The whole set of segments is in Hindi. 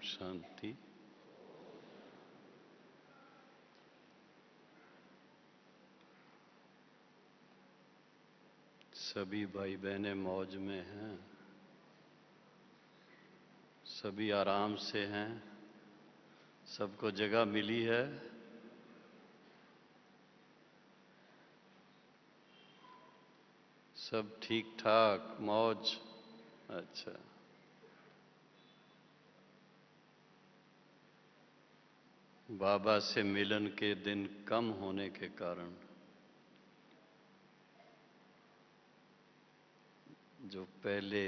शांति। सभी भाई बहनें मौज में हैं, सभी आराम से हैं, सबको जगह मिली है। सब ठीक ठाक मौज। अच्छा, बाबा से मिलन के दिन कम होने के कारण जो पहले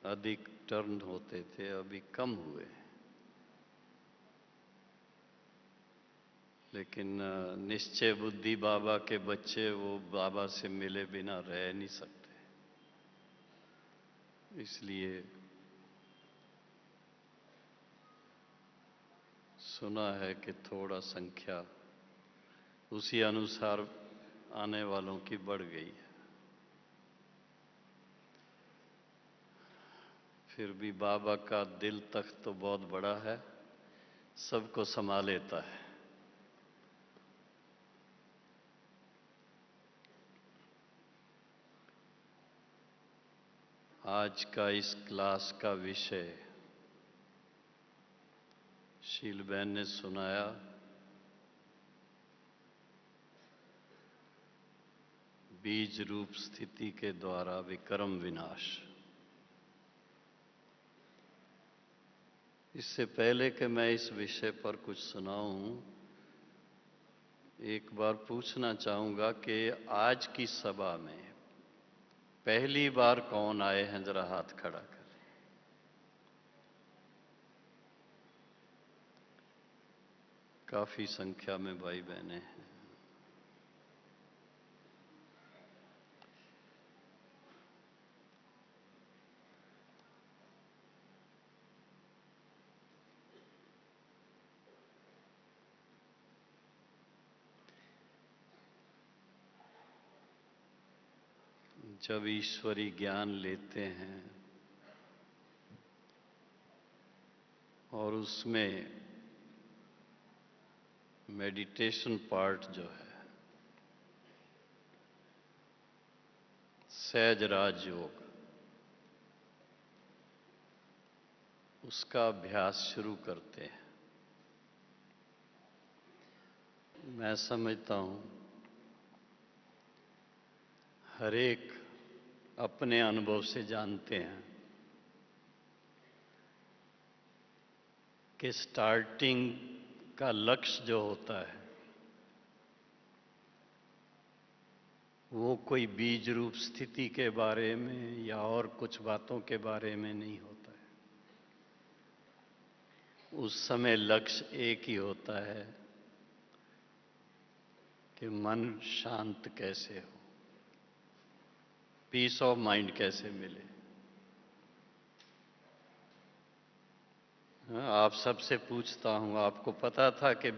अधिक टर्न होते थे अभी कम हुए, लेकिन निश्चय बुद्धि बाबा के बच्चे वो बाबा से मिले बिना रह नहीं सकते। इसलिए सुना है कि थोड़ा संख्या उसी अनुसार आने वालों की बढ़ गई है। फिर भी बाबा का दिल तख्त तो बहुत बड़ा है, सबको समा लेता है। आज का इस क्लास का विषय शील बहन ने सुनाया, बीज रूप स्थिति के द्वारा विक्रम विनाश। इससे पहले कि मैं इस विषय पर कुछ सुनाऊं, एक बार पूछना चाहूंगा कि आज की सभा में पहली बार कौन आए हैं, जरा हाथ खड़ा करें। काफी संख्या में भाई बहनें हैं। जब ईश्वरी ज्ञान लेते हैं और उसमें मेडिटेशन पार्ट जो है, सहज राजयोग, उसका अभ्यास शुरू करते हैं। मैं समझता हूं हर एक अपने अनुभव से जानते हैं कि स्टार्टिंग का लक्ष्य जो होता है वो कोई बीज रूप स्थिति के बारे में या और कुछ बातों के बारे में नहीं होता है। उस समय लक्ष्य एक ही होता है कि मन शांत कैसे हो, पीस ऑफ माइंड कैसे मिले। आप सबसे पूछता हूं, आपको पता था कि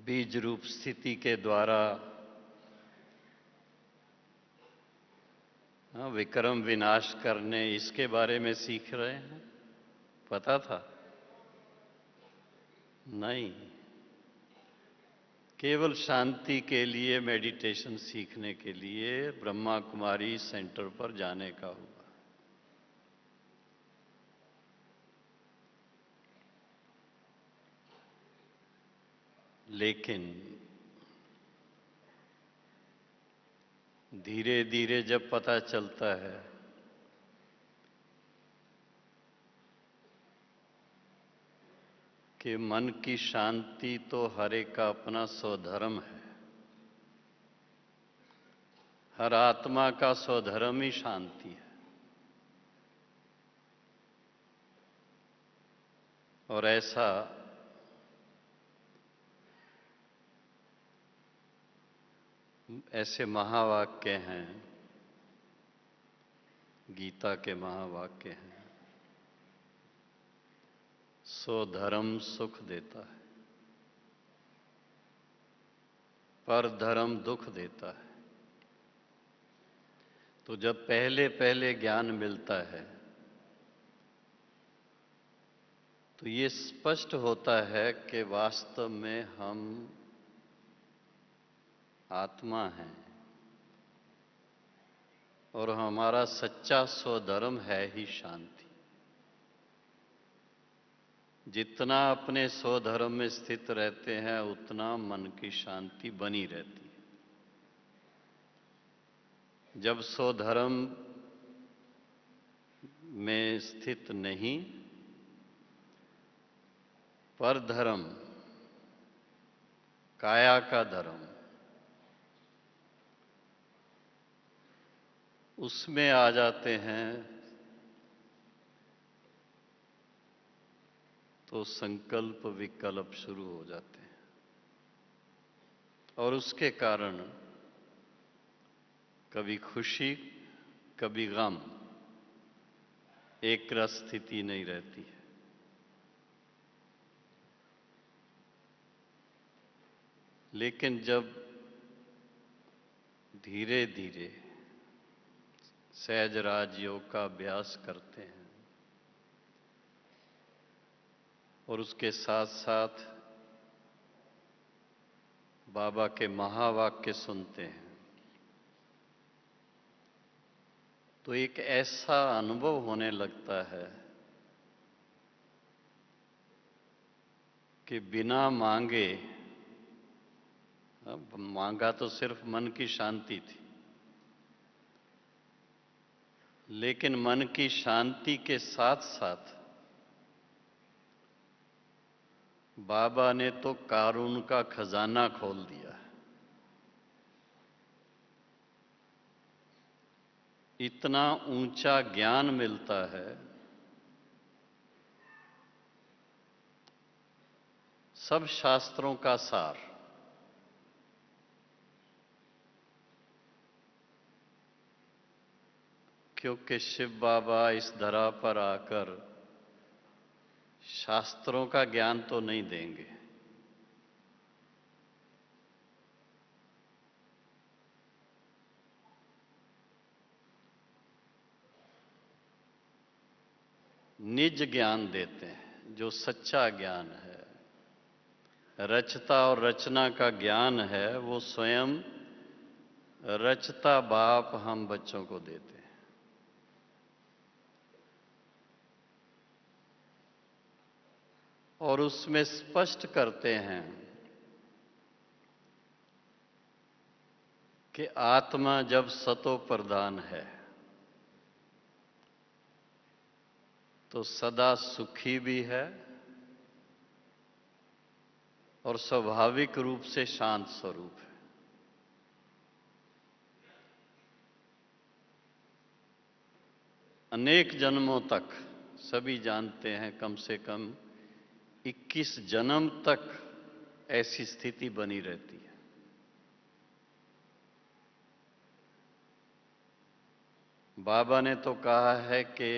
बीज रूप स्थिति के द्वारा विक्रम विनाश करने, इसके बारे में सीख रहे हैं? पता था? नहीं, केवल शांति के लिए, मेडिटेशन सीखने के लिए ब्रह्मा कुमारी सेंटर पर जाने का हुआ। लेकिन धीरे धीरे जब पता चलता है कि मन की शांति तो हर एक का अपना स्वधर्म है, हर आत्मा का स्वधर्म ही शांति है, और ऐसे महावाक्य हैं, गीता के महावाक्य हैं, स्वधर्म सुख देता है, पर धर्म दुख देता है। तो जब पहले पहले ज्ञान मिलता है तो ये स्पष्ट होता है कि वास्तव में हम आत्मा हैं और हमारा सच्चा स्वधर्म है ही शांति। जितना अपने स्वधर्म में स्थित रहते हैं उतना मन की शांति बनी रहती है। जब स्वधर्म में स्थित नहीं, पर धर्म, काया का धर्म, उसमें आ जाते हैं तो संकल्प विकल्प शुरू हो जाते हैं और उसके कारण कभी खुशी कभी गम, एक रस स्थिति नहीं रहती है। लेकिन जब धीरे धीरे सहज राजयोग का अभ्यास करते हैं और उसके साथ साथ बाबा के महावाक्य सुनते हैं तो एक ऐसा अनुभव होने लगता है कि बिना मांगे, मांगा तो सिर्फ मन की शांति थी, लेकिन मन की शांति के साथ साथ बाबा ने तो कारुण्य का खजाना खोल दिया। इतना ऊंचा ज्ञान मिलता है, सब शास्त्रों का सार। क्योंकि शिव बाबा इस धरा पर आकर शास्त्रों का ज्ञान तो नहीं देंगे, निज ज्ञान देते हैं जो सच्चा ज्ञान है। रचता और रचना का ज्ञान है वो स्वयं रचता बाप हम बच्चों को देते हैं। और उसमें स्पष्ट करते हैं कि आत्मा जब सतो प्रधान है तो सदा सुखी भी है और स्वाभाविक रूप से शांत स्वरूप है। अनेक जन्मों तक, सभी जानते हैं, कम से कम 21 जन्म तक ऐसी स्थिति बनी रहती है। बाबा ने तो कहा है कि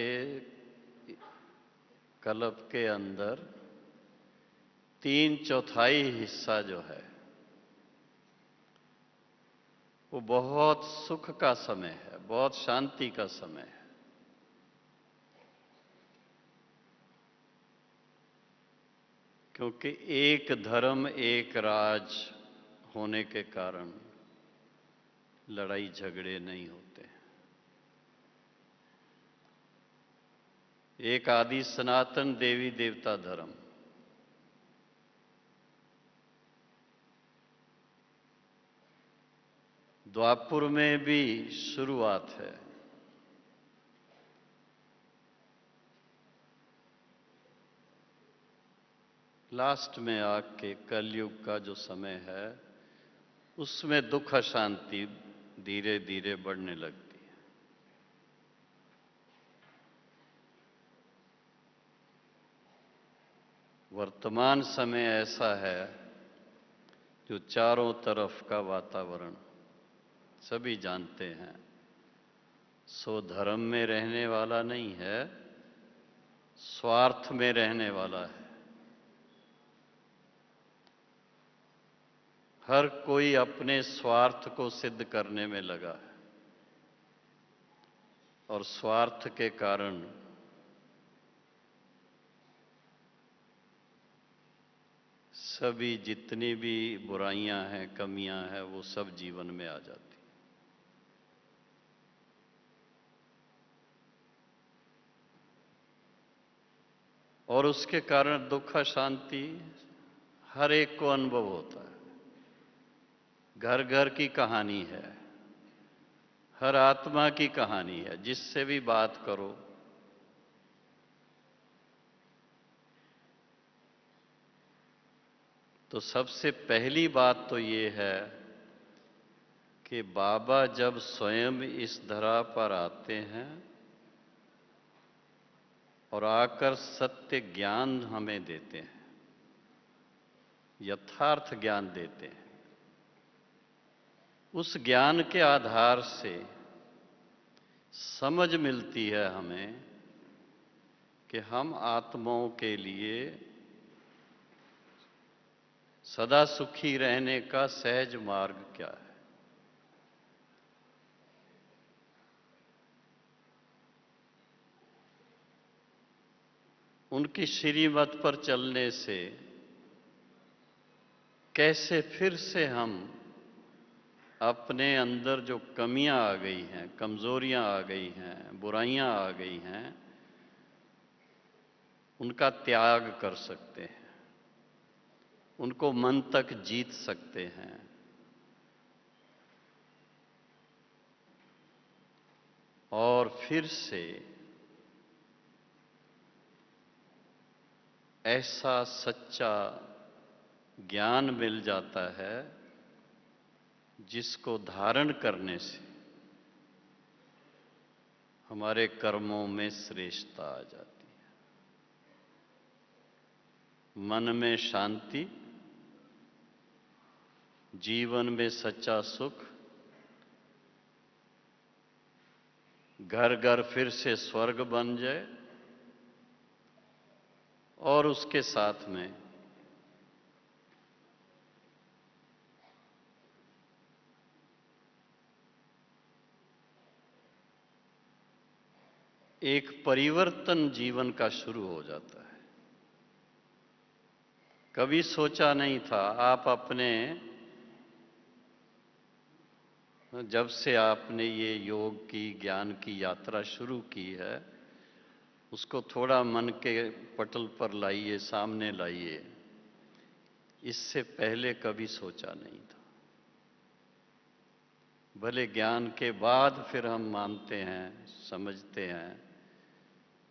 कल्प के अंदर 3/4 हिस्सा जो है वो बहुत सुख का समय है, बहुत शांति का समय है। क्योंकि एक धर्म एक राज होने के कारण लड़ाई झगड़े नहीं होते। एक आदि सनातन देवी देवता धर्म, द्वापुर में भी शुरुआत है। लास्ट में आके कलयुग का जो समय है उसमें दुख अशांति धीरे धीरे बढ़ने लगती है। वर्तमान समय ऐसा है जो चारों तरफ का वातावरण सभी जानते हैं, सो धर्म में रहने वाला नहीं है, स्वार्थ में रहने वाला है। हर कोई अपने स्वार्थ को सिद्ध करने में लगा है और स्वार्थ के कारण सभी जितनी भी बुराइयां हैं, कमियां हैं, वो सब जीवन में आ जाती। और उसके कारण दुख अशांति हर एक को अनुभव होता है। घर घर की कहानी है, हर आत्मा की कहानी है, जिससे भी बात करो। तो सबसे पहली बात तो ये है कि बाबा जब स्वयं इस धरा पर आते हैं और आकर सत्य ज्ञान हमें देते हैं, यथार्थ ज्ञान देते हैं, उस ज्ञान के आधार से समझ मिलती है हमें कि हम आत्माओं के लिए सदा सुखी रहने का सहज मार्ग क्या है। उनकी श्रीमत पर चलने से कैसे फिर से हम अपने अंदर जो कमियां आ गई हैं, कमजोरियां आ गई हैं, बुराइयां आ गई हैं, उनका त्याग कर सकते हैं, उनको मन तक जीत सकते हैं। और फिर से ऐसा सच्चा ज्ञान मिल जाता है जिसको धारण करने से हमारे कर्मों में श्रेष्ठता आ जाती है, मन में शांति, जीवन में सच्चा सुख, घर घर फिर से स्वर्ग बन जाए। और उसके साथ में एक परिवर्तन जीवन का शुरू हो जाता है। कभी सोचा नहीं था, आप अपने जब से आपने ये योग की, ज्ञान की यात्रा शुरू की है, उसको थोड़ा मन के पटल पर लाइए, सामने लाइए। इससे पहले कभी सोचा नहीं था। भले ज्ञान के बाद फिर हम मानते हैं, समझते हैं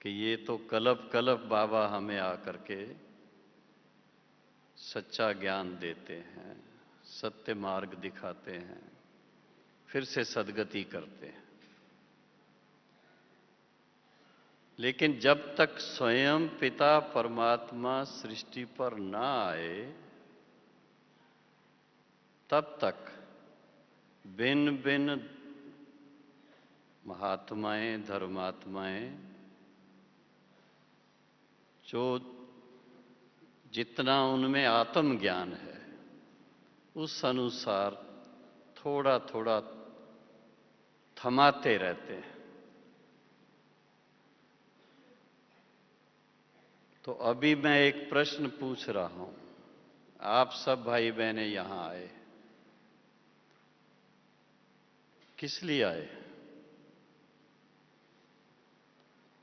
कि ये तो कल्प कल्प बाबा हमें आकर के सच्चा ज्ञान देते हैं, सत्य मार्ग दिखाते हैं, फिर से सद्गति करते हैं। लेकिन जब तक स्वयं पिता परमात्मा सृष्टि पर ना आए, तब तक भिन्न भिन्न महात्माएं, धर्मात्माएं जो जितना उनमें आत्मज्ञान है, उस अनुसार थोड़ा थोड़ा थमाते रहते हैं। तो अभी मैं एक प्रश्न पूछ रहा हूं, आप सब भाई बहनें यहां आए, किस लिए आए?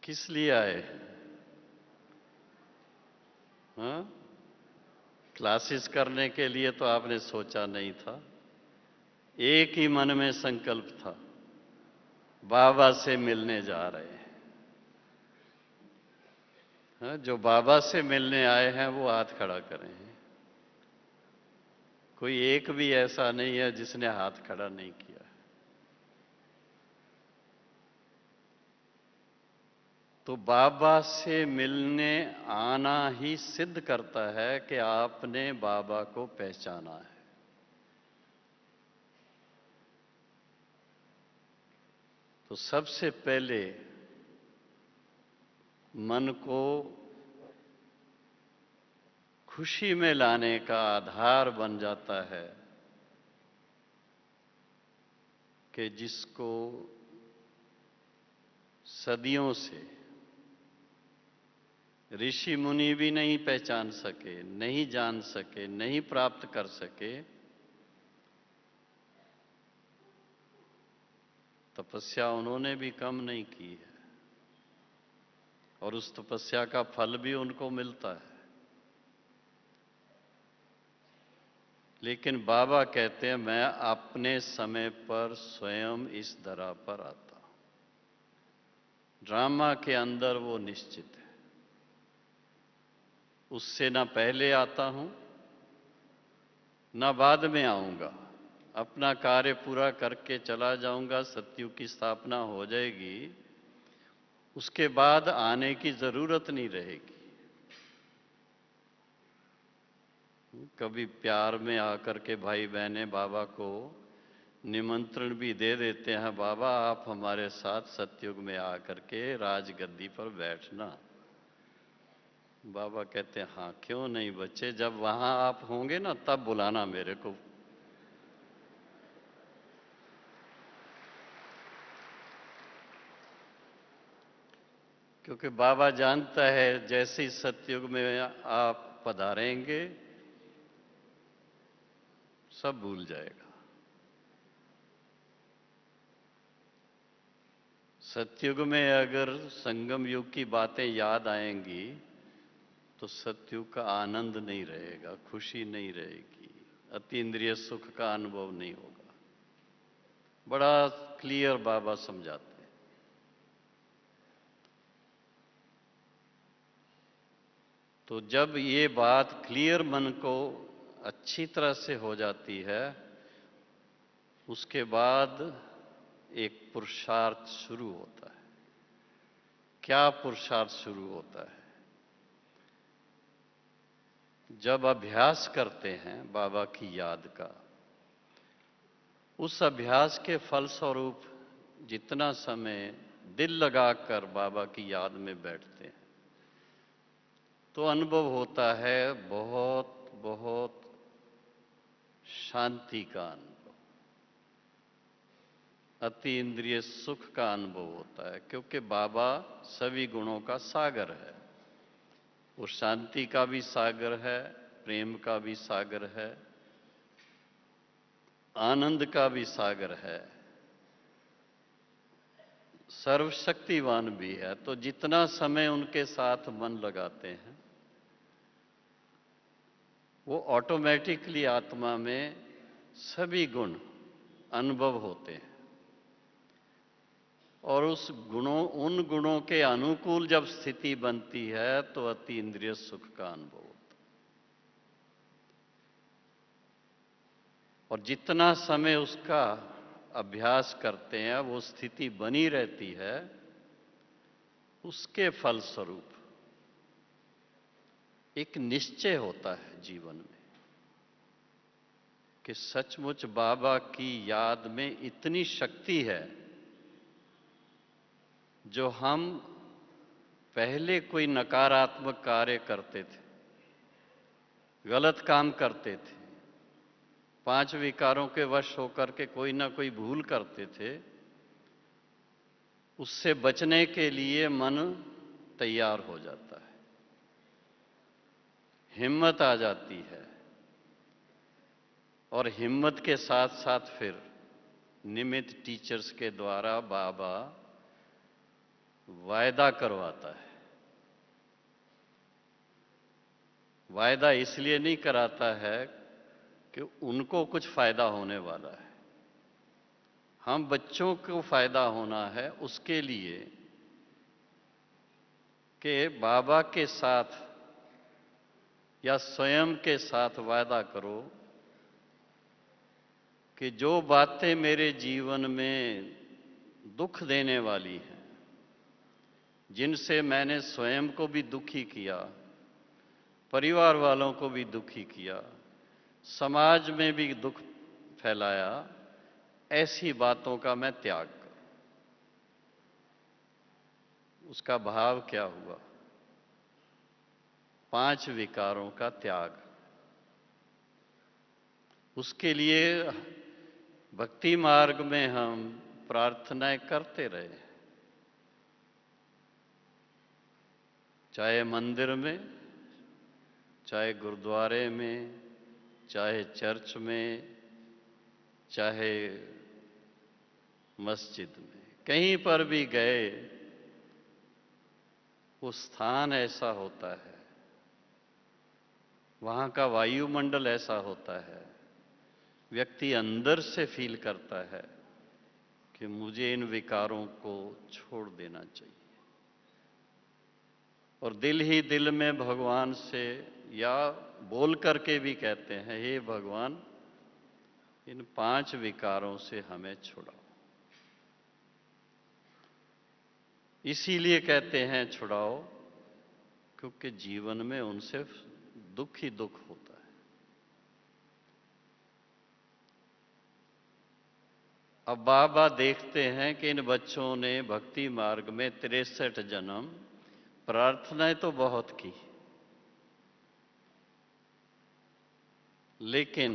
किस लिए आए? हाँ? क्लासेस करने के लिए तो आपने सोचा नहीं था। एक ही मन में संकल्प था, बाबा से मिलने जा रहे हैं। हाँ? जो बाबा से मिलने आए हैं वो हाथ खड़ा करें। कोई एक भी ऐसा नहीं है जिसने हाथ खड़ा नहीं किया। तो बाबा से मिलने आना ही सिद्ध करता है कि आपने बाबा को पहचाना है। तो सबसे पहले मन को खुशी में लाने का आधार बन जाता है कि जिसको सदियों से ऋषि मुनि भी नहीं पहचान सके, नहीं जान सके, नहीं प्राप्त कर सके, तपस्या उन्होंने भी कम नहीं की है और उस तपस्या का फल भी उनको मिलता है। लेकिन बाबा कहते हैं मैं अपने समय पर स्वयं इस धरा पर आता हूं। ड्रामा के अंदर वो निश्चित है, उससे ना पहले आता हूं ना बाद में आऊंगा। अपना कार्य पूरा करके चला जाऊंगा, सतयुग की स्थापना हो जाएगी, उसके बाद आने की जरूरत नहीं रहेगी। कभी प्यार में आकर के भाई बहने बाबा को निमंत्रण भी दे देते हैं, बाबा आप हमारे साथ सतयुग में आकर के राजगद्दी पर बैठना। बाबा कहते हैं हाँ क्यों नहीं बच्चे, जब वहां आप होंगे ना तब बुलाना मेरे को। क्योंकि बाबा जानता है जैसे ही सतयुग में आप पधारेंगे सब भूल जाएगा। सतयुग में अगर संगम युग की बातें याद आएंगी तो सतयुग का आनंद नहीं रहेगा, खुशी नहीं रहेगी, अतीन्द्रिय सुख का अनुभव नहीं होगा। बड़ा क्लियर बाबा समझाते हैं। तो जब ये बात क्लियर मन को अच्छी तरह से हो जाती है, उसके बाद एक पुरुषार्थ शुरू होता है। क्या पुरुषार्थ शुरू होता है? जब अभ्यास करते हैं बाबा की याद का, उस अभ्यास के फलस्वरूप जितना समय दिल लगाकर बाबा की याद में बैठते हैं तो अनुभव होता है बहुत बहुत शांति का अनुभव, अति इंद्रिय सुख का अनुभव होता है। क्योंकि बाबा सभी गुणों का सागर है, वो शांति का भी सागर है, प्रेम का भी सागर है, आनंद का भी सागर है, सर्वशक्तिवान भी है। तो जितना समय उनके साथ मन लगाते हैं वो ऑटोमेटिकली आत्मा में सभी गुण अनुभव होते हैं और उन गुणों के अनुकूल जब स्थिति बनती है तो अति इंद्रिय सुख का अनुभव होता है। और जितना समय उसका अभ्यास करते हैं वो स्थिति बनी रहती है, उसके फलस्वरूप एक निश्चय होता है जीवन में कि सचमुच बाबा की याद में इतनी शक्ति है। जो हम पहले कोई नकारात्मक कार्य करते थे, गलत काम करते थे, 5 विकारों के वश होकर के कोई ना कोई भूल करते थे, उससे बचने के लिए मन तैयार हो जाता है, हिम्मत आ जाती है। और हिम्मत के साथ साथ फिर निमित्त टीचर्स के द्वारा बाबा वायदा करवाता है। वायदा इसलिए नहीं कराता है कि उनको कुछ फायदा होने वाला है, हम बच्चों को फायदा होना है, उसके लिए कि बाबा के साथ या स्वयं के साथ वायदा करो कि जो बातें मेरे जीवन में दुख देने वाली हैं, जिनसे मैंने स्वयं को भी दुखी किया, परिवार वालों को भी दुखी किया, समाज में भी दुख फैलाया, ऐसी बातों का मैं त्याग करूं। उसका भाव क्या हुआ? 5 विकारों का त्याग। उसके लिए भक्ति मार्ग में हम प्रार्थनाएं करते रहे, चाहे मंदिर में, चाहे गुरुद्वारे में, चाहे चर्च में, चाहे मस्जिद में, कहीं पर भी गए, वो स्थान ऐसा होता है, वहाँ का वायुमंडल ऐसा होता है, व्यक्ति अंदर से फील करता है कि मुझे इन विकारों को छोड़ देना चाहिए। और दिल ही दिल में भगवान से या बोल करके भी कहते हैं, हे भगवान, इन 5 विकारों से हमें छुड़ाओ। इसीलिए कहते हैं छुड़ाओ, क्योंकि जीवन में उनसे दुख ही दुख होता है। अब बाबा देखते हैं कि इन बच्चों ने भक्ति मार्ग में 63 जन्म प्रार्थनाएं तो बहुत की, लेकिन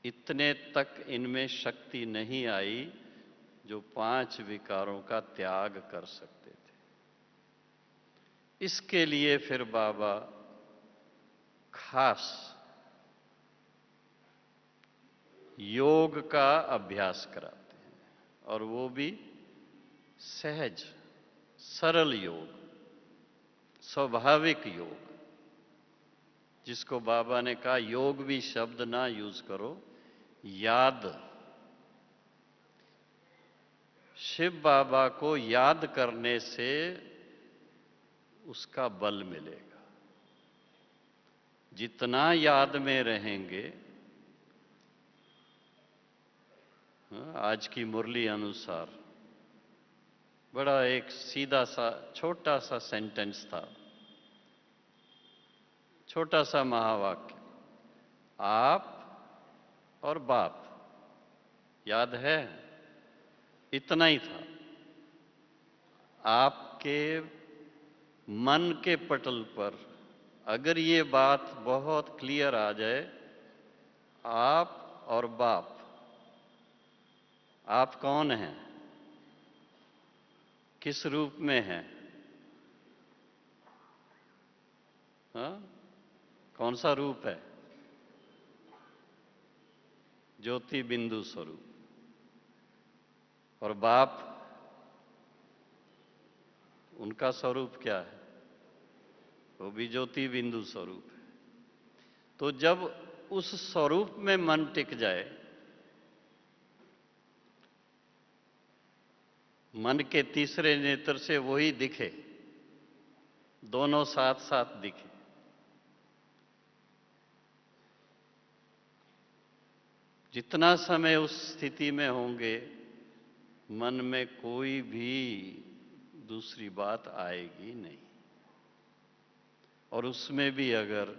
इतने तक इनमें शक्ति नहीं आई जो 5 विकारों का त्याग कर सकते थे। इसके लिए फिर बाबा खास योग का अभ्यास कराते हैं, और वो भी सहज सरल योग, स्वाभाविक योग, जिसको बाबा ने कहा योग भी शब्द ना यूज करो, याद। शिव बाबा को याद करने से उसका बल मिलेगा। जितना याद में रहेंगे, आज की मुरली अनुसार बड़ा एक सीधा सा छोटा सा सेंटेंस था, छोटा सा महावाक्य, आप और बाप, याद है? इतना ही था। आपके मन के पटल पर अगर ये बात बहुत क्लियर आ जाए, आप और बाप, आप कौन हैं, किस रूप में हैं? हाँ? कौन सा रूप है? ज्योति बिंदु स्वरूप। और बाप, उनका स्वरूप क्या है? वो भी ज्योति बिंदु स्वरूप है। तो जब उस स्वरूप में मन टिक जाए, मन के तीसरे नेत्र से वही दिखे, दोनों साथ साथ दिखे, जितना समय उस स्थिति में होंगे, मन में कोई भी दूसरी बात आएगी नहीं। और उसमें भी अगर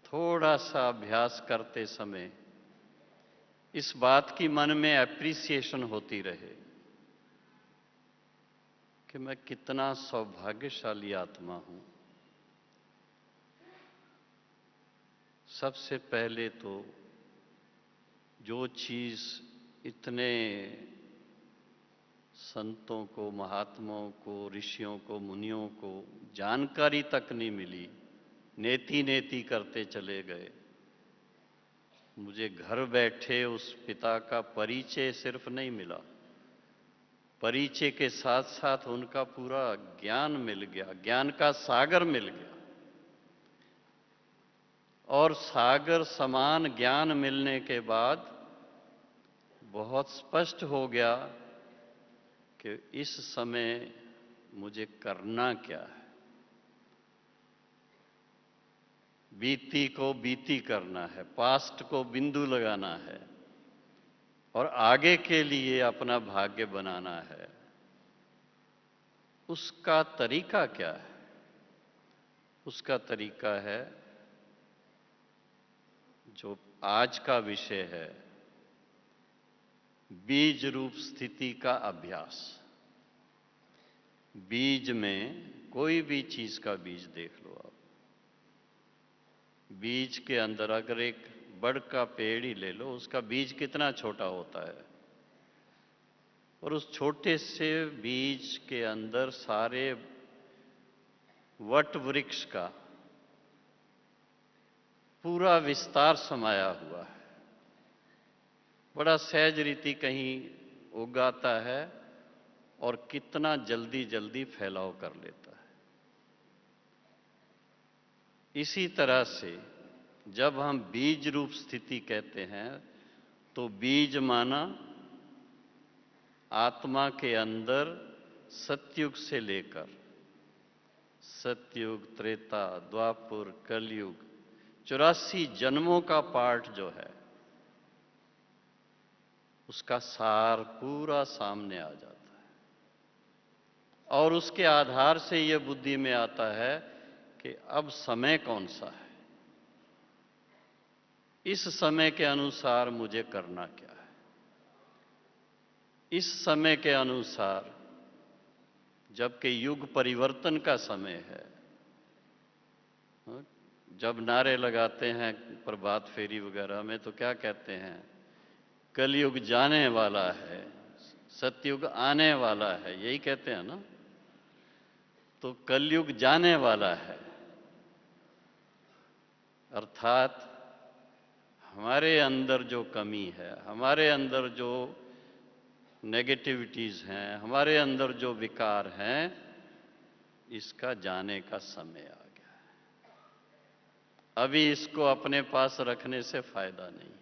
थोड़ा सा अभ्यास करते समय इस बात की मन में एप्रिसिएशन होती रहे कि मैं कितना सौभाग्यशाली आत्मा हूं। सबसे पहले तो जो चीज इतने संतों को, महात्माओं को, ऋषियों को, मुनियों को जानकारी तक नहीं मिली, नेति नेति करते चले गए, मुझे घर बैठे उस पिता का परिचय सिर्फ नहीं मिला, परिचय के साथ साथ उनका पूरा ज्ञान मिल गया, ज्ञान का सागर मिल गया। और सागर समान ज्ञान मिलने के बाद बहुत स्पष्ट हो गया कि इस समय मुझे करना क्या है। बीती को बीती करना है, पास्ट को बिंदु लगाना है, और आगे के लिए अपना भाग्य बनाना है। उसका तरीका क्या है? उसका तरीका है जो आज का विषय है, बीज रूप स्थिति का अभ्यास। बीज में कोई भी चीज का बीज देख लो आप, बीज के अंदर अगर एक बड़ का पेड़ ही ले लो, उसका बीज कितना छोटा होता है, और उस छोटे से बीज के अंदर सारे वट वृक्ष का पूरा विस्तार समाया हुआ है। बड़ा सहज रीति कहीं उगाता है और कितना जल्दी जल्दी फैलाव कर लेता है। इसी तरह से जब हम बीज रूप स्थिति कहते हैं तो बीज माना आत्मा के अंदर सतयुग से लेकर सतयुग, त्रेता, द्वापर, कलयुग 84 जन्मों का पाठ जो है उसका सार पूरा सामने आ जाता है। और उसके आधार से यह बुद्धि में आता है कि अब समय कौन सा है, इस समय के अनुसार मुझे करना क्या है। इस समय के अनुसार जबकि युग परिवर्तन का समय है, जब नारे लगाते हैं प्रभात फेरी वगैरह में तो क्या कहते हैं, कलयुग जाने वाला है, सतयुग आने वाला है, यही कहते हैं ना। तो कलयुग जाने वाला है अर्थात हमारे अंदर जो कमी है, हमारे अंदर जो नेगेटिविटीज हैं, हमारे अंदर जो विकार हैं, इसका जाने का समय आ गया है। अभी इसको अपने पास रखने से फायदा नहीं है।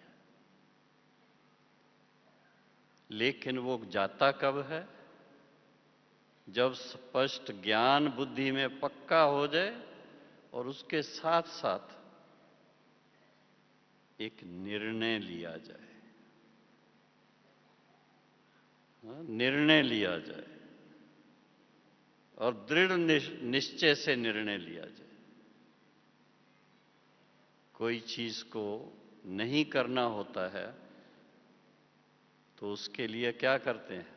लेकिन वो जाता कब है? जब स्पष्ट ज्ञान बुद्धि में पक्का हो जाए और उसके साथ साथ एक निर्णय लिया जाए, निर्णय लिया जाए और दृढ़ निश्चय से निर्णय लिया जाए। कोई चीज को नहीं करना होता है तो उसके लिए क्या करते हैं?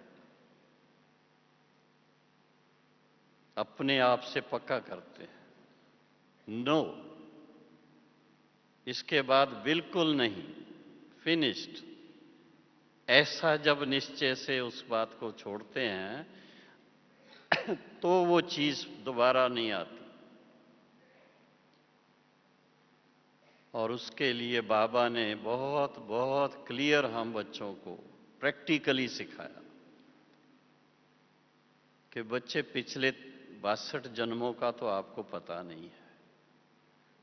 अपने आप से पक्का करते हैं, नो, इसके बाद बिल्कुल नहीं, फिनिश्ड। ऐसा जब निश्चय से उस बात को छोड़ते हैं तो वो चीज दोबारा नहीं आती। और उसके लिए बाबा ने बहुत बहुत क्लियर हम बच्चों को प्रैक्टिकली सिखाया कि बच्चे पिछले 62 जन्मों का तो आपको पता नहीं है,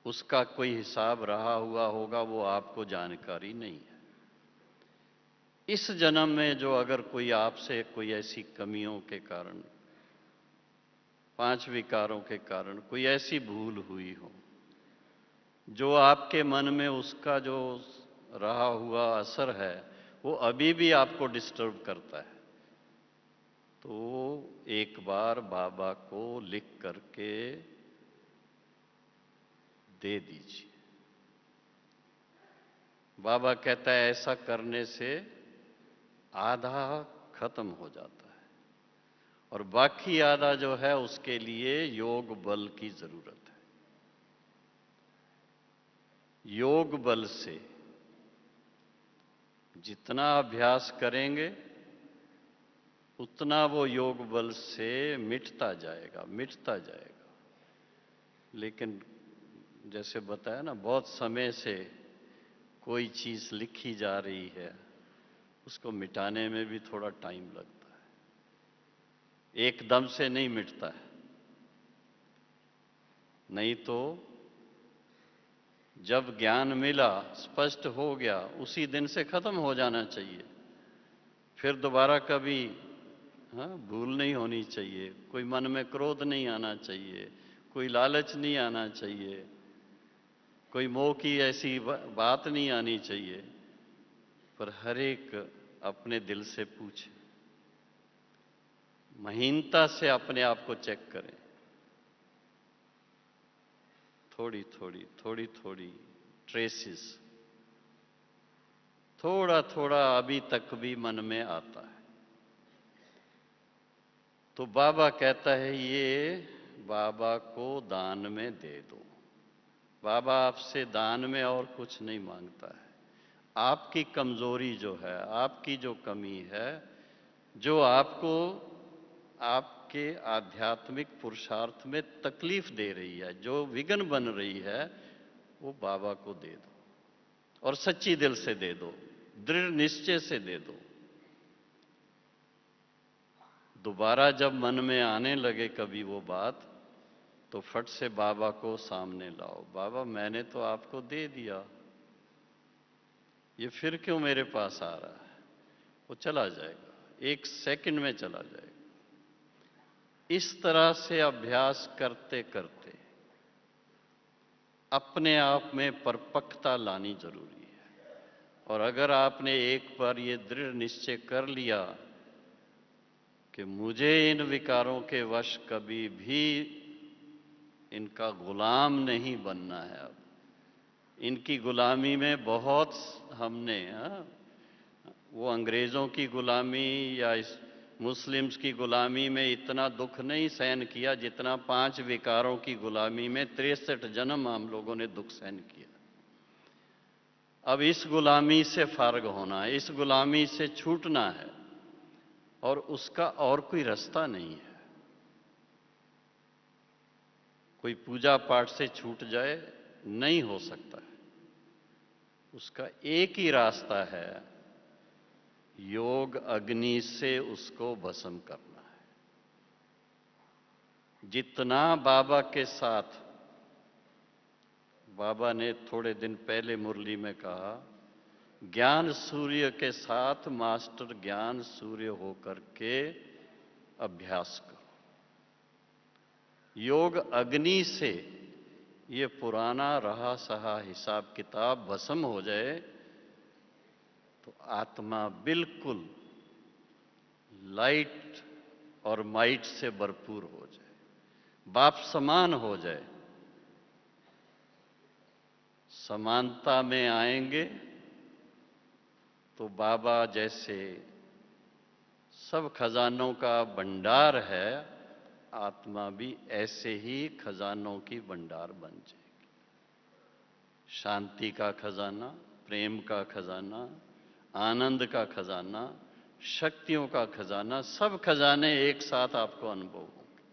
उसका कोई हिसाब रहा हुआ होगा, वो आपको जानकारी नहीं है। इस जन्म में जो अगर कोई आपसे कोई ऐसी कमियों के कारण, 5 विकारों के कारण कोई ऐसी भूल हुई हो जो आपके मन में उसका जो रहा हुआ असर है वो अभी भी आपको डिस्टर्ब करता है, तो एक बार बाबा को लिख करके दे दीजिए। बाबा कहता है ऐसा करने से आधा खत्म हो जाता है और बाकी आधा जो है उसके लिए योग बल की जरूरत है। योग बल से जितना अभ्यास करेंगे उतना वो योग बल से मिटता जाएगा, मिटता जाएगा। लेकिन जैसे बताया ना, बहुत समय से कोई चीज लिखी जा रही है, उसको मिटाने में भी थोड़ा टाइम लगता है, एकदम से नहीं मिटता है। नहीं तो जब ज्ञान मिला, स्पष्ट हो गया, उसी दिन से खत्म हो जाना चाहिए। फिर दोबारा कभी भूल नहीं होनी चाहिए, कोई मन में क्रोध नहीं आना चाहिए, कोई लालच नहीं आना चाहिए, कोई मोह की ऐसी बात नहीं आनी चाहिए। पर हर एक अपने दिल से पूछे, महीनता से अपने आप को चेक करें, थोड़ी थोड़ी थोड़ी थोड़ी ट्रेसेस, थोड़ा थोड़ा अभी तक भी मन में आता है। तो बाबा कहता है ये बाबा को दान में दे दो। बाबा आपसे दान में और कुछ नहीं मांगता है। आपकी कमजोरी जो है, आपकी जो कमी है, जो आपको आपके आध्यात्मिक पुरुषार्थ में तकलीफ दे रही है, जो विघ्न बन रही है, वो बाबा को दे दो और सच्ची दिल से दे दो, दृढ़ निश्चय से दे दो। दोबारा जब मन में आने लगे कभी वो बात, तो फट से बाबा को सामने लाओ। बाबा, मैंने तो आपको दे दिया, ये फिर क्यों मेरे पास आ रहा है? वो चला जाएगा, 1 सेकंड में चला जाएगा। इस तरह से अभ्यास करते करते अपने आप में परिपक्वता लानी जरूरी है। और अगर आपने एक बार ये दृढ़ निश्चय कर लिया कि मुझे इन विकारों के वश कभी भी इनका गुलाम नहीं बनना है, अब इनकी गुलामी में बहुत हमने वो अंग्रेजों की गुलामी या इस मुस्लिम्स की गुलामी में इतना दुख नहीं सहन किया जितना 5 विकारों की गुलामी में 63 जन्म हम लोगों ने दुख सहन किया। अब इस गुलामी से फारग होना है, इस गुलामी से छूटना है, और उसका और कोई रास्ता नहीं है। कोई पूजा पाठ से छूट जाए, नहीं हो सकता है। उसका एक ही रास्ता है, योग अग्नि से उसको भस्म करना है। जितना बाबा के साथ, बाबा ने थोड़े दिन पहले मुरली में कहा, ज्ञान सूर्य के साथ मास्टर ज्ञान सूर्य होकर के अभ्यास करो। योग अग्नि से ये पुराना रहा सहा हिसाब किताब भस्म हो जाए, तो आत्मा बिल्कुल लाइट और माइट से भरपूर हो जाए, बाप समान हो जाए। समानता में आएंगे तो बाबा जैसे सब खजानों का भंडार है, आत्मा भी ऐसे ही खजानों की भंडार बन जाएगी। शांति का खजाना, प्रेम का खजाना, आनंद का खजाना, शक्तियों का खजाना, सब खजाने एक साथ आपको अनुभव होंगे।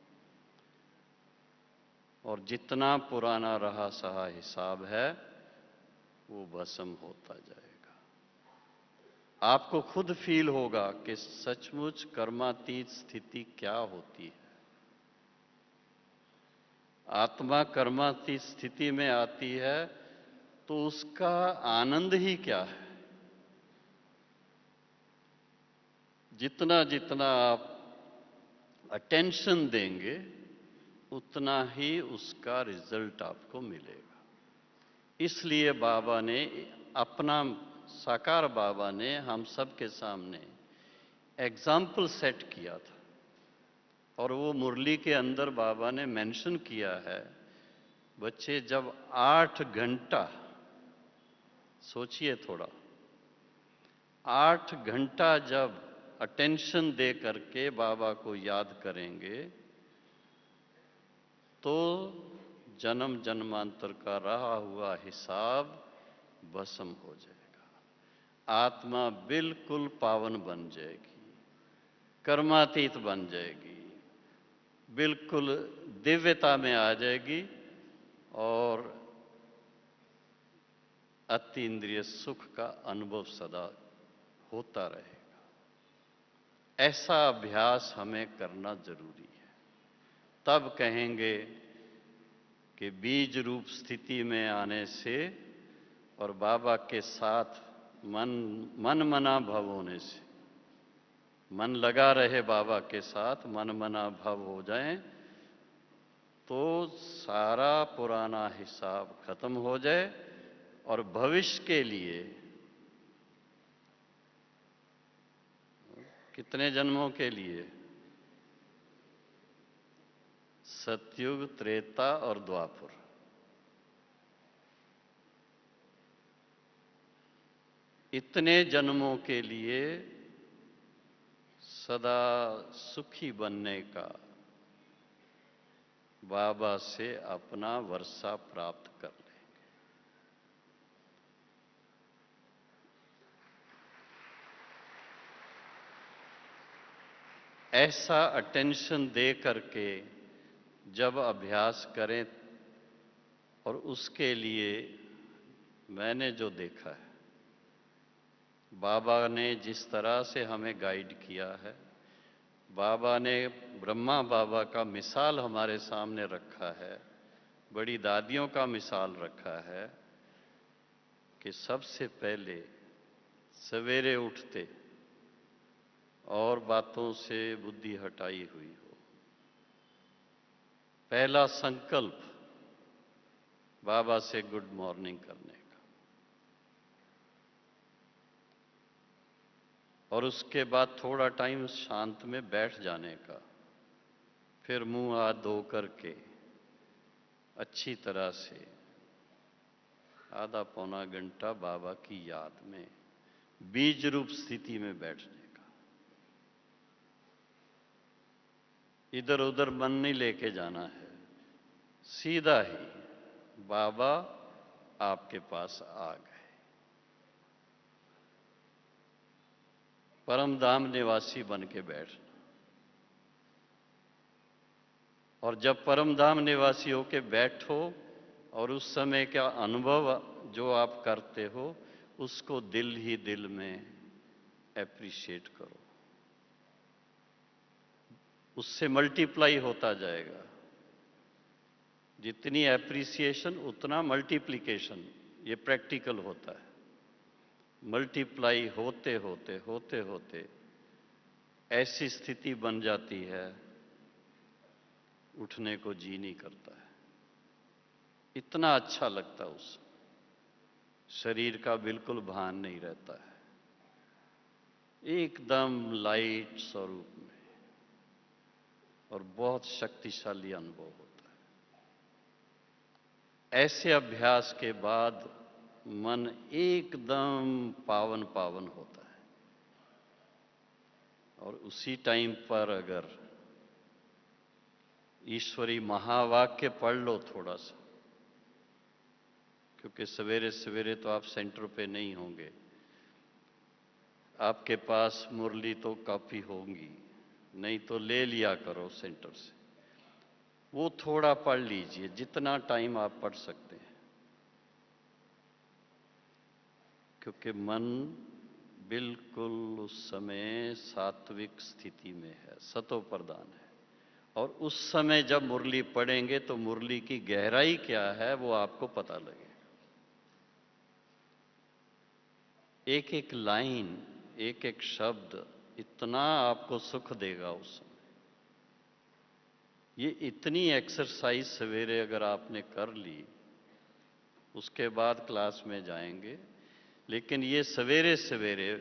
और जितना पुराना रहा सहा हिसाब है, वो भस्म होता जाएगा। आपको खुद फील होगा कि सचमुच कर्मातीत स्थिति क्या होती है। आत्मा कर्मातीत स्थिति में आती है तो उसका आनंद ही क्या है। जितना जितना आप अटेंशन देंगे, उतना ही उसका रिजल्ट आपको मिलेगा। इसलिए बाबा ने अपना, साकार बाबा ने हम सब के सामने एग्जाम्पल सेट किया था, और वो मुरली के अंदर बाबा ने मेंशन किया है। बच्चे जब 8 घंटा, सोचिए थोड़ा, 8 घंटा जब अटेंशन दे करके बाबा को याद करेंगे, तो जन्म जन्मांतर का रहा हुआ हिसाब भस्म हो जाएगा। आत्मा बिल्कुल पावन बन जाएगी, कर्मातीत बन जाएगी, बिल्कुल दिव्यता में आ जाएगी, और अति इंद्रिय सुख का अनुभव सदा होता रहेगा। ऐसा अभ्यास हमें करना जरूरी है। तब कहेंगे कि बीज रूप स्थिति में आने से और बाबा के साथ मन मना भव होने से, मन लगा रहे बाबा के साथ, मन मना भव हो जाए, तो सारा पुराना हिसाब खत्म हो जाए, और भविष्य के लिए कितने जन्मों के लिए, सतयुग, त्रेता और द्वापर, इतने जन्मों के लिए सदा सुखी बनने का बाबा से अपना वर्षा प्राप्त कर लेंगे। ऐसा अटेंशन दे करके जब अभ्यास करें, और उसके लिए मैंने जो देखा है, बाबा ने जिस तरह से हमें गाइड किया है, बाबा ने ब्रह्मा बाबा का मिसाल हमारे सामने रखा है, बड़ी दादियों का मिसाल रखा है कि सबसे पहले सवेरे उठते और बातों से बुद्धि हटाई हुई हो, पहला संकल्प बाबा से गुड मॉर्निंग करने का, और उसके बाद थोड़ा टाइम शांत में बैठ जाने का, फिर मुंह हाथ धो करके अच्छी तरह से आधा पौना घंटा बाबा की याद में बीज रूप स्थिति में बैठने का। इधर उधर मन नहीं लेके जाना है, सीधा ही बाबा आपके पास आ गए। परम धाम निवासी बन के बैठना, और जब परम धाम निवासी होके बैठो और उस समय का अनुभव जो आप करते हो उसको दिल ही दिल में एप्रिशिएट करो, उससे मल्टीप्लाई होता जाएगा। जितनी एप्रिसिएशन उतना मल्टीप्लिकेशन, ये प्रैक्टिकल होता है। मल्टीप्लाई होते होते होते होते ऐसी स्थिति बन जाती है, उठने को जी नहीं करता है, इतना अच्छा लगता है, उस शरीर का बिल्कुल भान नहीं रहता है, एकदम लाइट स्वरूप में, और बहुत शक्तिशाली अनुभव होता है। ऐसे अभ्यास के बाद मन एकदम पावन पावन होता है, और उसी टाइम पर अगर ईश्वरी महावाक्य पढ़ लो थोड़ा सा, क्योंकि सवेरे सवेरे तो आप सेंटर पे नहीं होंगे, आपके पास मुरली तो काफी होंगी, नहीं तो ले लिया करो सेंटर से, वो थोड़ा पढ़ लीजिए जितना टाइम आप पढ़ सकते हैं, क्योंकि मन बिल्कुल उस समय सात्विक स्थिति में है, सतो प्रधान है। और उस समय जब मुरली पढ़ेंगे तो मुरली की गहराई क्या है वो आपको पता लगेगा। एक एक लाइन, एक एक शब्द इतना आपको सुख देगा उस समय। ये इतनी एक्सरसाइज सवेरे अगर आपने कर ली, उसके बाद क्लास में जाएंगे, लेकिन ये सवेरे सवेरे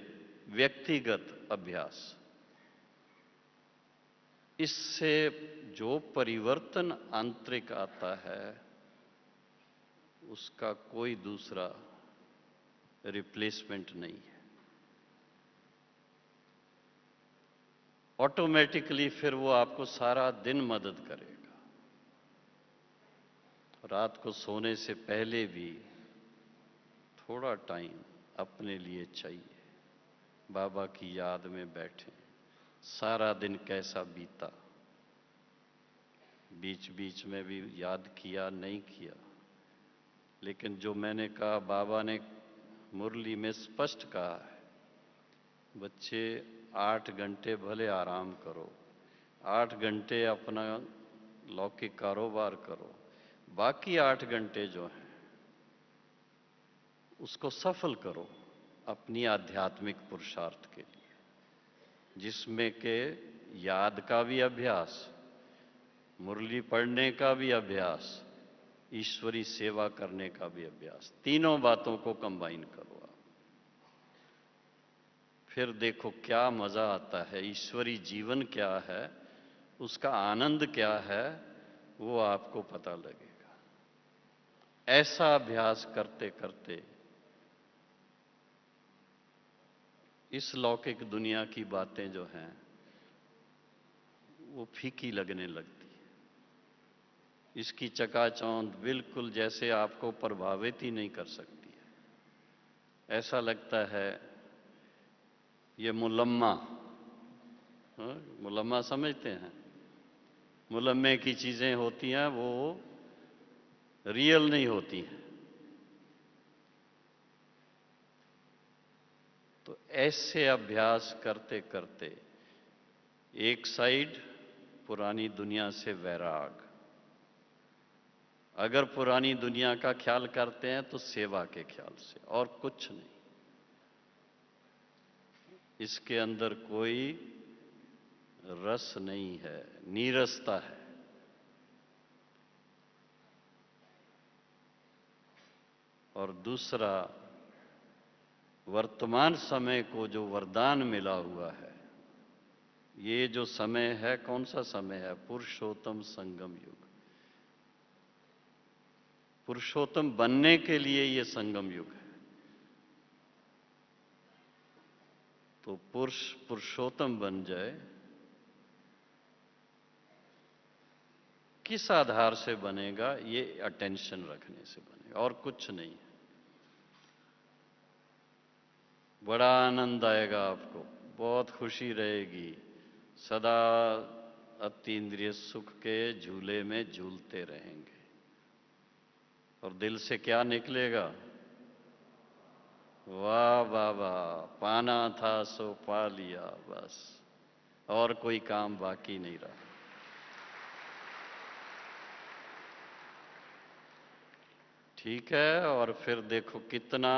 व्यक्तिगत अभ्यास, इससे जो परिवर्तन आंतरिक आता है उसका कोई दूसरा रिप्लेसमेंट नहीं है। ऑटोमेटिकली फिर वो आपको सारा दिन मदद करेगा। रात को सोने से पहले भी थोड़ा टाइम अपने लिए चाहिए, बाबा की याद में बैठें, सारा दिन कैसा बीता, बीच बीच में भी याद किया नहीं किया, लेकिन जो मैंने कहा बाबा ने मुरली में स्पष्ट कहा है, बच्चे 8 घंटे भले आराम करो, 8 घंटे अपना लौकिक कारोबार करो, बाकी 8 घंटे जो हैं उसको सफल करो अपनी आध्यात्मिक पुरुषार्थ के लिए, जिसमें के याद का भी अभ्यास, मुरली पढ़ने का भी अभ्यास, ईश्वरी सेवा करने का भी अभ्यास, तीनों बातों को कंबाइन करो आप। फिर देखो क्या मजा आता है, ईश्वरी जीवन क्या है, उसका आनंद क्या है, वो आपको पता लगेगा। ऐसा अभ्यास करते करते इस लौकिक दुनिया की बातें जो हैं वो फीकी लगने लगती है, इसकी चकाचौंध बिल्कुल जैसे आपको प्रभावित ही नहीं कर सकती है। ऐसा लगता है ये मुलम्मा, हाँ, मुलम्मा समझते हैं? मुलम्मे की चीजें होती हैं वो रियल नहीं होती हैं। तो ऐसे अभ्यास करते करते एक साइड पुरानी दुनिया से वैराग, अगर पुरानी दुनिया का ख्याल करते हैं तो सेवा के ख्याल से, और कुछ नहीं। इसके अंदर कोई रस नहीं है, नीरसता है। और दूसरा, वर्तमान समय को जो वरदान मिला हुआ है, ये जो समय है, कौन सा समय है? पुरुषोत्तम संगम युग। पुरुषोत्तम बनने के लिए ये संगम युग है। तो पुरुष पुरुषोत्तम बन जाए, किस आधार से बनेगा? ये अटेंशन रखने से बनेगा, और कुछ नहीं। बड़ा आनंद आएगा आपको, बहुत खुशी रहेगी, सदा अतीन्द्रिय सुख के झूले में झूलते रहेंगे। और दिल से क्या निकलेगा? वाह वाह वाह, पाना था सो पा लिया, बस और कोई काम बाकी नहीं रहा। ठीक है, और फिर देखो कितना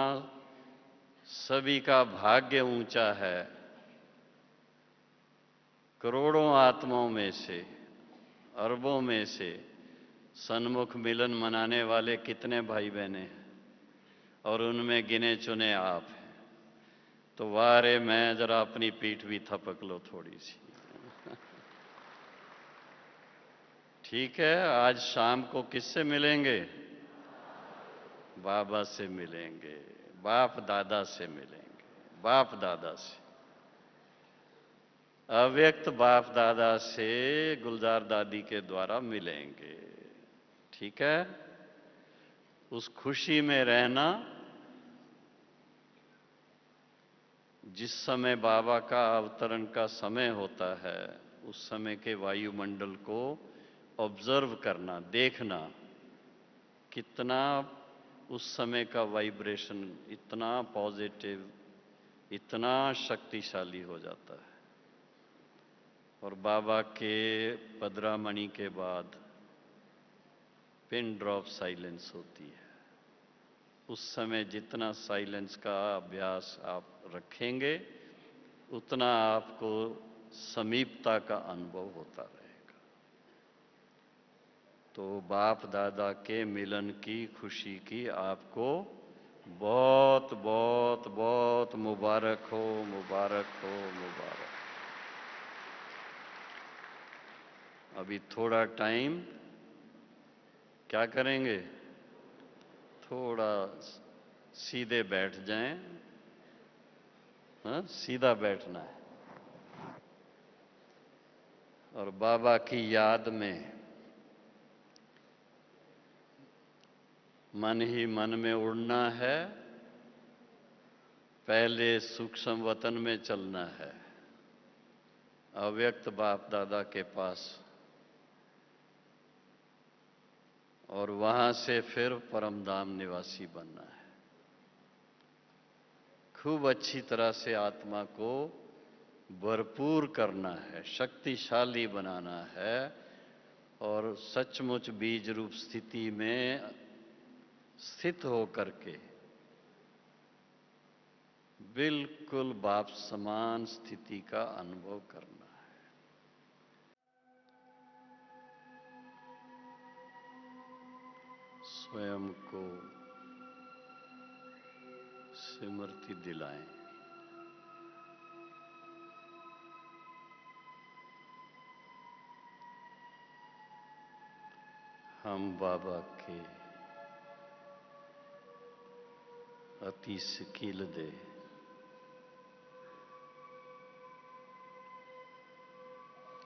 सभी का भाग्य ऊंचा है। करोड़ों आत्माओं में से, अरबों में से सन्मुख मिलन मनाने वाले कितने भाई बहने हैं, और उनमें गिने चुने आप हैं। तो वारे मैं जरा अपनी पीठ भी थपक लो थोड़ी सी। ठीक है, आज शाम को किससे मिलेंगे? बाबा से मिलेंगे, बाप दादा से मिलेंगे, बाप दादा से, अव्यक्त बाप दादा से गुलजार दादी के द्वारा मिलेंगे। ठीक है, उस खुशी में रहना। जिस समय बाबा का अवतरण का समय होता है, उस समय के वायुमंडल को ऑब्जर्व करना, देखना, कितना उस समय का वाइब्रेशन इतना पॉजिटिव, इतना शक्तिशाली हो जाता है। और बाबा के पदरामणि के बाद पिन ड्रॉप साइलेंस होती है। उस समय जितना साइलेंस का अभ्यास आप रखेंगे, उतना आपको समीपता का अनुभव होता रहेगा। तो बाप दादा के मिलन की खुशी की आपको बहुत बहुत बहुत मुबारक हो, मुबारक हो, मुबारक। अभी थोड़ा टाइम क्या करेंगे? थोड़ा सीधे बैठ जाएं। हाँ, सीधा बैठना है। और बाबा की याद में मन ही मन में उड़ना है। पहले सूक्ष्म वतन में चलना है, अव्यक्त बाप दादा के पास, और वहां से फिर परमधाम निवासी बनना है। खूब अच्छी तरह से आत्मा को भरपूर करना है, शक्तिशाली बनाना है, और सचमुच बीज रूप स्थिति में स्थित होकर के बिल्कुल बाप समान स्थिति का अनुभव करना है। स्वयं को स्मृति दिलाएं। हम बाबा के अति सिकीलदे,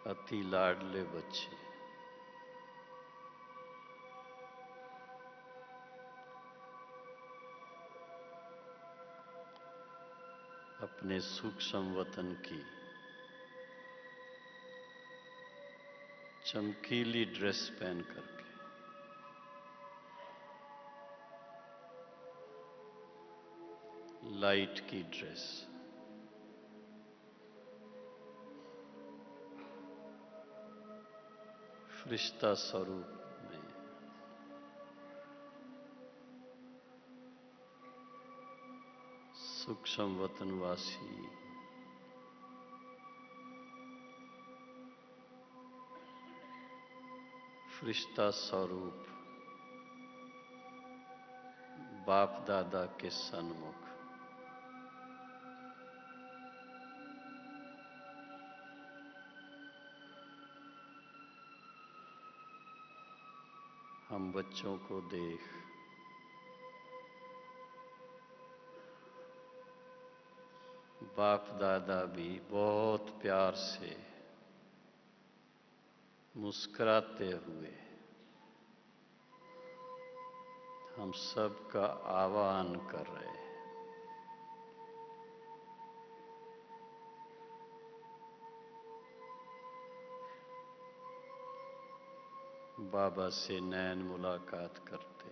अति लाडले बच्चे, अपने सूक्ष्म वतन की चमकीली ड्रेस पहन करके, लाइट की ड्रेस, फरिश्ता स्वरूप में, सूक्ष्म वतनवासी, फरिश्ता स्वरूप बाप दादा के सन्मुख हम बच्चों को देख बाप दादा भी बहुत प्यार से मुस्कुराते हुए हम सब का आह्वान कर रहे हैं। बाबा से नैन मुलाकात करते,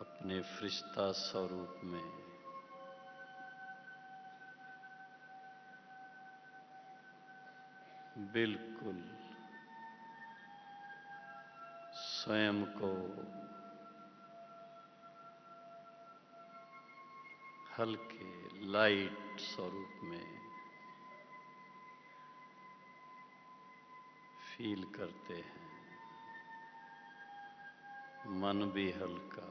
अपने फरिश्ता स्वरूप में बिल्कुल स्वयं को हल्के लाइट स्वरूप में फील करते हैं। मन भी हल्का,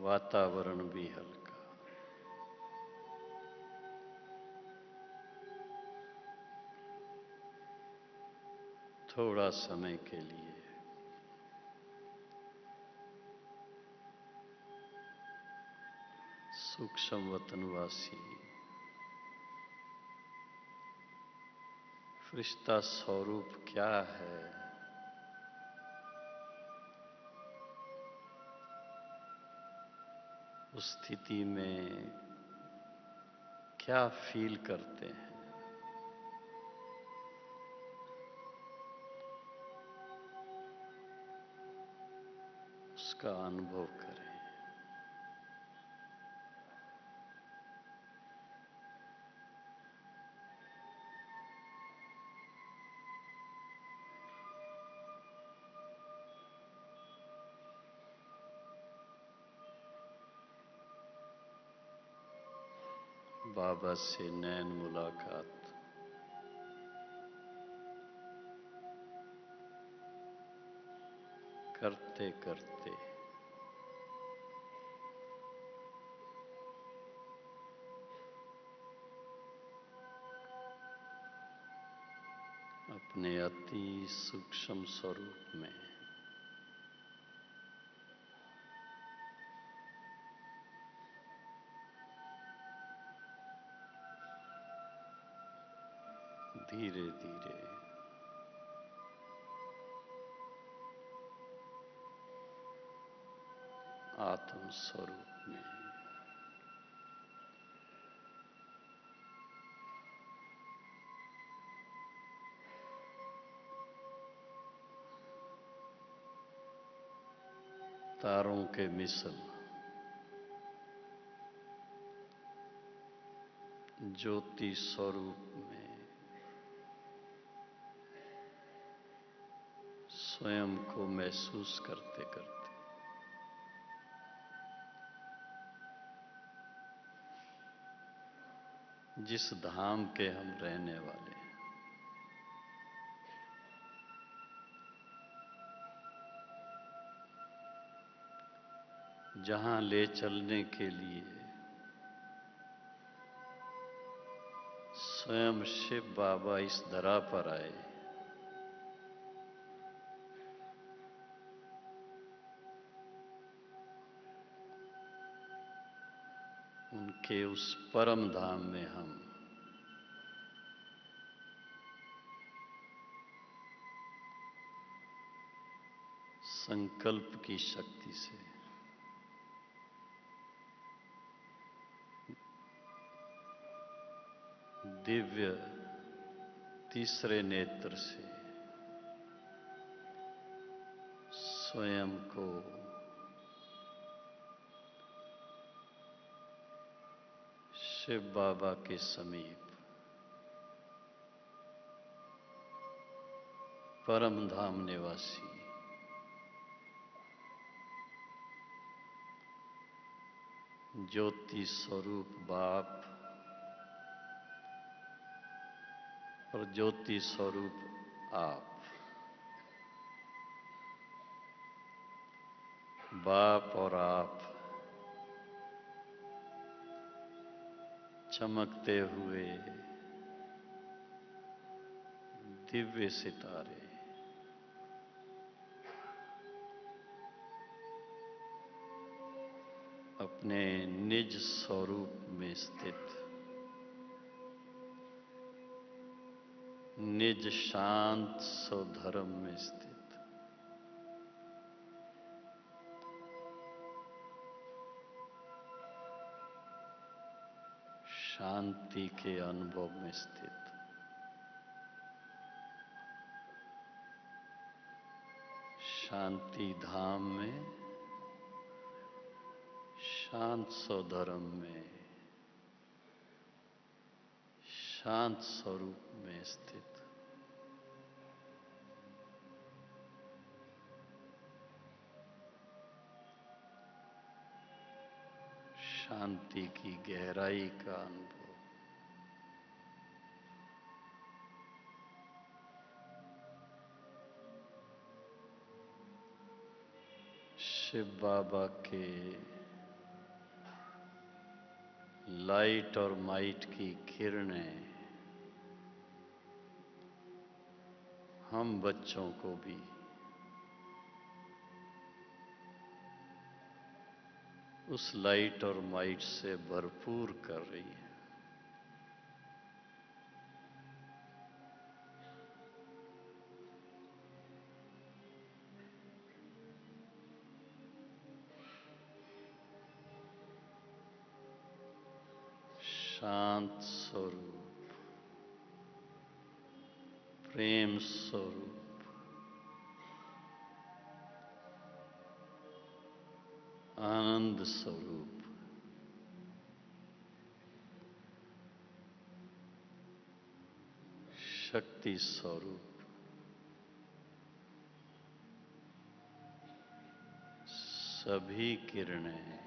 वातावरण भी हल्का। थोड़ा समय के लिए सूक्ष्म वतनवासी फरिश्ता स्वरूप क्या है, उस स्थिति में क्या फील करते हैं, उसका अनुभव करें। बाबा से नैन मुलाकात करते करते अपने अति सूक्ष्म स्वरूप में धीरे धीरे आत्म स्वरूप में तारों के मिसल ज्योति स्वरूप में स्वयं को महसूस करते करते जिस धाम के हम रहने वाले हैं, जहां ले चलने के लिए स्वयं शिव बाबा इस धरा पर आए, उनके उस परम धाम में हम संकल्प की शक्ति से दिव्य तीसरे नेत्र से स्वयं को शिव बाबा के समीप परम धाम निवासी ज्योति स्वरूप बाप और ज्योति स्वरूप आप, बाप और आप चमकते हुए दिव्य सितारे अपने निज स्वरूप में स्थित निज शांत स्वधर्म में स्थित शांति के अनुभव में स्थित शांति धाम में शांत स्वधर्म में शांत स्वरूप में स्थित शांति की गहराई का अनुभव शिव बाबा के लाइट और माइट की किरणें हम बच्चों को भी उस लाइट और माइट से भरपूर कर रही है। शांत स्वरूप, प्रेम स्वरूप, आनंद स्वरूप, शक्ति स्वरूप, सभी किरणें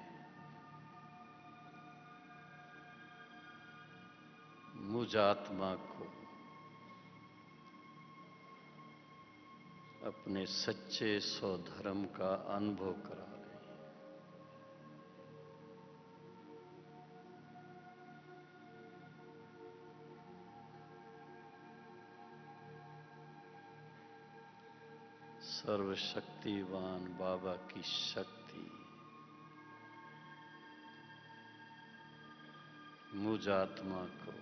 मुझ आत्मा को अपने सच्चे स्वधर्म का अनुभव करा रही है। सर्वशक्तिवान बाबा की शक्ति मुझ आत्मा को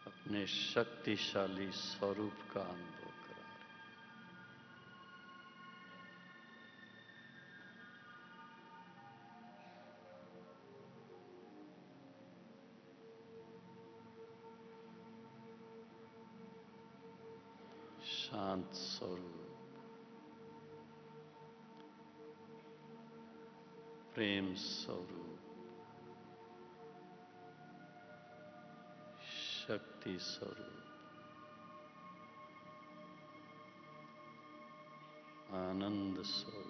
अपने शक्तिशाली स्वरूप का अनुभव करा रहे। शांत स्वरूप, प्रेम स्वरूप, शक्ति स्वरूप, आनंद स्वरूप,